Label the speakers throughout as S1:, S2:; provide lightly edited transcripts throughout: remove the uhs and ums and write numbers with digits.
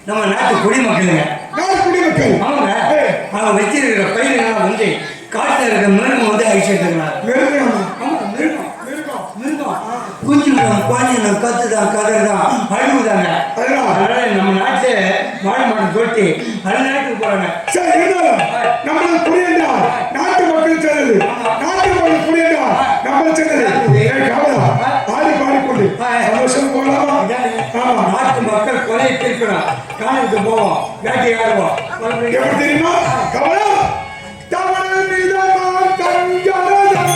S1: நம்ம நாட்டு குடிமக்களுங்க அவங்க வச்சிருக்கிற பயிர்கள் வந்து காட்டில் இருக்கிற மிருகம் வந்து அழிச்சிருக்கிறாங்க. குஞ்சுதான் குழந்தைங்க கத்துதான் கதறான் அழுகுதாங்க. அதனால நம்ம நாட்டில் மாடு மாடு தொட்டி அது நாட்டுக்கு போறாங்க.
S2: நம்மளுக்கு புரியண்டா நாட்டு மக்கள் சொன்னது நாட்டு மக்கள் புரியண்டா நம்ம சொன்னது ஆடி பாடிக்கொண்டு சந்தோஷம் போகலாமா?
S1: நாட்டு மக்கள் கொலை பிரிக்கணும். காணுக்கு போவோம், வேட்டையாடுவோம்.
S2: எப்படி தெரியுமா? கவலை தமிழ் மீதமாக கஞ்சரதம்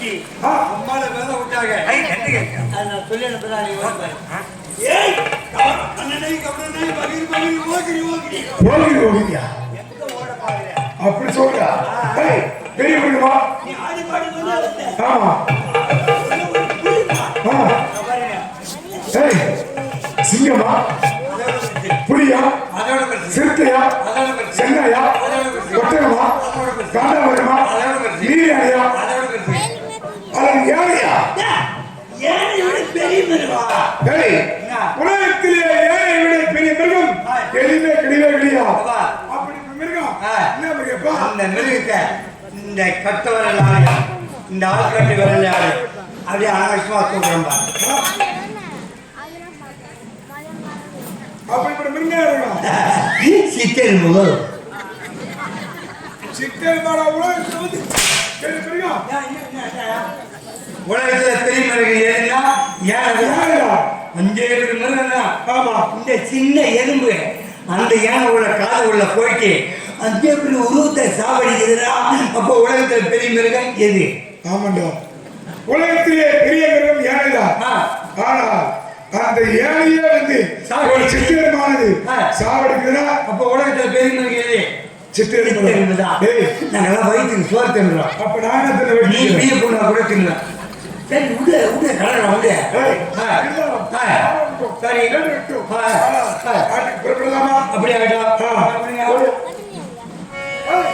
S1: வச்சு
S2: ஆ.
S1: அம்மால மேல விட்டாங்க.
S3: என்ன கேட்க
S1: அது நான் சொல்லி அனுப்புறேன், நீ ஓடி பாரு. ஏய், கண்ணனை, கண்ணனை, மகிழ், மகிழ், ஓகிரி, ஓகிரி.
S2: ஓடியா
S1: எங்க ஓட பாக்குற?
S2: அப்படி சொல்றா ஏய் பெரிய பிள்ளைமா
S1: நீ ஆடி பாடி வந்து வந்த.
S2: ஆமா ஆ
S1: பாருங்க,
S2: ஏய் சிங்கமா
S1: அதோட பிரச்சனை.
S2: புலியா
S1: அதோட பிரச்சனை.
S2: சிறுத்தையா
S1: அதோட பிரச்சனை.
S2: செங்காயா
S1: அதோட பிரச்சனை.
S2: ஒட்டகமா காண்டாமரமா
S1: அதோட பிரச்சனை.
S2: நீராடியா
S1: அதோட பிரச்சனை.
S2: அது யானையா
S1: ஏன் இவனை பெரிய மிருகா?
S2: ஏய்
S1: என்ன?
S2: உலகத்திலே ஏனை விட பெரிய மிருகம் எதுவுமே கிடையவே கிடையாது
S1: அப்பா,
S2: அப்படி மிருகம்
S1: ஆ.
S2: என்ன மிருகப்பா
S1: இந்த மிருகத்தை இந்த கட்ட விரல் ஆளு, இந்த ஆள்கட்டு விரல் ஆளு அப்படியே அனாவசியமா தூக்குறோம்பா.
S2: அப்படிப்பட்ட மிருகம் இருக்கும்
S1: சித்தர் முகம்.
S2: சிக்கல் மாடா உலகத்துல வந்து பெரிய மிருகம்
S1: உலகத்துல பெரிய மிருகம் ஏன்னா யானை.
S2: யானையா
S1: 5 மிருகம் தான்.
S2: ஆமா
S1: இந்த சின்ன எறும்பு அந்த யானை உள்ள காது உள்ள போயிட்டு 5 உருவத்தை சாவடிக்குதுன்னா அப்போ உலகத்துல பெரிய மிருகம் எது?
S2: ஆமாண்டா உலகத்திலே பெரிய மிருகம் யானைதான்
S1: ஆ.
S2: ஆனா அந்த யானையே வந்து ஒரு சித்திரமானது
S1: ஆ.
S2: சாவடிக்குதுன்னா
S1: அப்போ உலகத்துல பெரிய மிருகம் எது?
S2: சித்திரம்
S1: தான்.
S2: ஏய்
S1: நாங்கெல்லாம் வயிற்றுக்கு சோறு தின்னுறோம்.
S2: அப்ப நாணத்துல
S1: நீ
S2: வெட்டி
S1: பெரிய பொண்ணா கூட தின்னலாம். சரி விடு விடு கலரா விடு.
S2: ஏய்,
S1: ஆ. ஆ. சரி
S2: புறப்படலாமா
S1: அப்படியே ஆகட்டும்.
S2: ஆ.
S1: அப்படிங்க.
S2: ஏய்,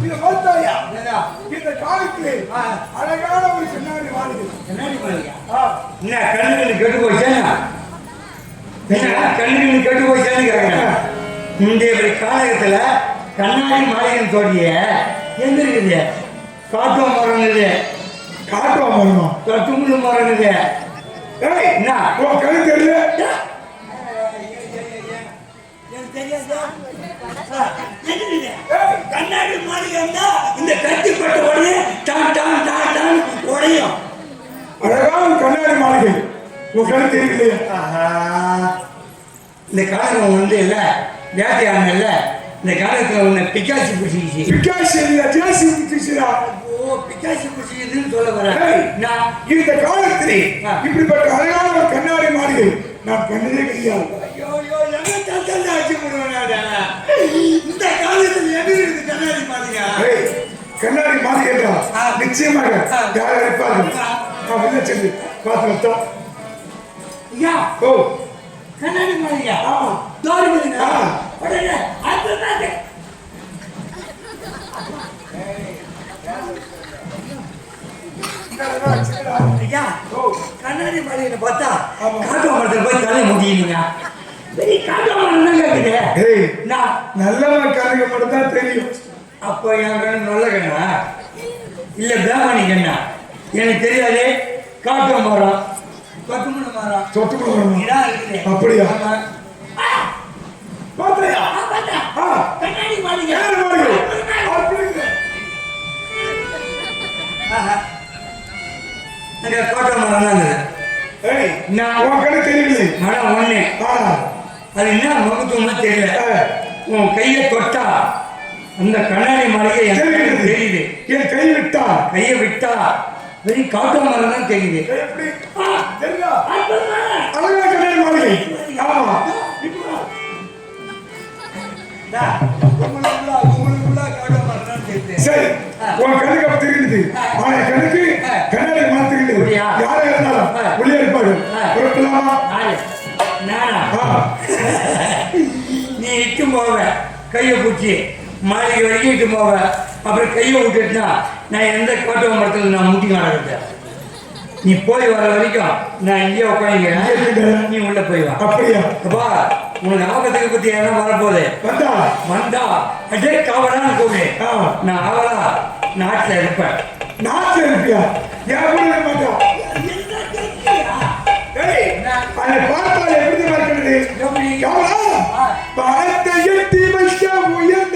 S2: இதை பார்த்தாயா?
S1: என்னடா?
S2: இந்த காலத்திலே
S1: ஆ.
S2: அழகான ஒரு கண்ணாடி வாழுது
S1: என்னடி பண்ணுறியா?
S2: ஆ.
S1: என்ன கண்ணுக்கு கெட்டு போச்சேன்னா? என்ன கண்ணுக்கு கெட்டு போச்சேன்னு கேட்கிறேன். இன்றைய காலகட்டத்துல கண்ணாடி மாளிகை தோட்டிய எங்க இருக்குது? காட்டு மரம் இருக்குது,
S2: காட்டுவா மரமா
S1: தும்பு மரம் இருக்குது.
S2: ஏய்
S1: என்ன?
S2: உன் கண் தெரியல
S1: கண்ணாடி மாளிகை இந்த கட்டிப்பட்ட உடனே டான் டான் டான் டான் உடையும்.
S2: அழகான கண்ணாடி மாளிகை உன் கண் தெரியலையா
S1: ஆஹா. இந்த காலகம் வந்து இல்ல வேட்டையாடல இல்ல, இந்த காலத்துல உன்னை பிக்காசி பிடிச்சிக்கிச்சு.
S2: பிகாசி இல்ல ஜேசி பிடிச்சிரா
S1: ஓ, பிக்காசி பிடிச்சிக்கிதுன்னு சொல்ல வரேன்.
S2: ஏய்.
S1: நான்
S2: இந்த காலத்திலே
S1: ஆ.
S2: இப்படிப்பட்ட அழகான ஒரு கண்ணாடி மாளிகை நான் கண்டதே கிடையாது
S1: ஐயோ ஐயோ எங்க தந்தாண்ட ஆட்சி பண்ணுவேன். இந்த காலத்துல எங்க இருக்குது கண்ணாடி மாளிகை?
S2: ஏய், கண்ணாடி மாளிகைடா
S1: ஆ.
S2: நிச்சயமாக
S1: ஆ.
S2: யார் இருப்பார்கள் நான் வெளில சென்று பார்த்து வந்தோம்
S1: ஐயா,
S2: ஓ
S1: கண்ணாடி மாளிகை
S2: ஆமா
S1: தோறு பண்ணுங்க.
S2: ஆ.
S1: உடனே அது தாங்க. ஐயா,
S2: ஓ
S1: கண்ணாடி மாளிகையில பார்த்தா
S2: ஆமா.
S1: காட்டு மரத்துல போய் தலை முடியுங்க. பெரிய காட்டு மரம் தான் கேக்குது.
S2: ஏய்
S1: நான்
S2: நல்லவன் கண்ணுக்கு மட்டும் தான் தெரியும்
S1: அப்போ என் கண்ணு நல்ல கண்ணா இல்ல பேமானி கண்ணா எனக்கு தெரியாது. காட்டு மரம், கொத்துமணி மரம்
S2: சொத்து கொடுக்கணும்
S1: இதான் இருக்குது.
S2: அப்படியா?
S1: ஆமா. ஆ,
S2: பார்த்தியா
S1: ஆ, பார்த்தா.
S2: ஆ
S1: கண்ணாடி மாளிகை.
S2: கண்ணாடி மாளிகை அப்படிங்க
S1: ஆஹா. அங்க காட்டு மரம் தான் இருக்குது.
S2: ஏய்
S1: நான்
S2: உன் கண்ணு தெரியல
S1: மரம் ஒண்ணு.
S2: ஆ
S1: அது என்ன மகத்துவமா தெரியல.
S2: ஆ.
S1: உன் கையை தொட்டா அந்த கண்ணாடி மாளிகை எனக்கு தெரியுது.
S2: என் கை விட்டா
S1: கையை விட்டா வெறும் காட்டு மரம் தான் தெரியுது.
S2: எப்படி
S1: ஆ,
S2: தெரியா
S1: அற்புதமா.
S2: அழகான கண்ணாடி மாளிகை ஆமா
S1: டா, உங்களுக்குள்ள காட்டு மரம் தான் தெரியுது.
S2: சரி உன் கண்ணுக்கு அப்ப தெரியுது ஆனா என் கண்ணுக்கு கண்ணாடி மாற தெரியுது
S1: அப்படியா?
S2: யாரா இருந்தாலும் உள்ளே இருப்பாரு புறப்படலாமா
S1: யாரு? நானா?
S2: ஆ
S1: நீ இட்டு போவ கையை பிடிச்சி மாளிகை வரைக்கும் இட்டு போவ, அப்புறம் கையை விட்டுட்டுனா நான் எந்த காட்டு மரத்தில் நான் முட்டி நடக்குது. நீ போய் வர வரைக்கும் நான் இங்கே உட்காந்துக்கிறேன், நீ உள்ள போய் வா.
S2: அப்படியா
S1: அப்பா உனக்கு ஆபத்துக்கு பத்தி என்ன வரப்போகுது?
S2: வந்தா
S1: வந்தா அடே காவலான்னு கூப்பிடு.
S2: ஆ.
S1: நான் ஆவலா நாட்டில் இருப்பேன்.
S2: நாட்டில் இருப்பியா என் கூட இருக்க மாட்டா ஏய் அதை பார்த்தால் எப்படி பார்க்கிறது
S1: எப்படி?
S2: கவலா பணத்தை எட்டி வைக்க உயர்ந்த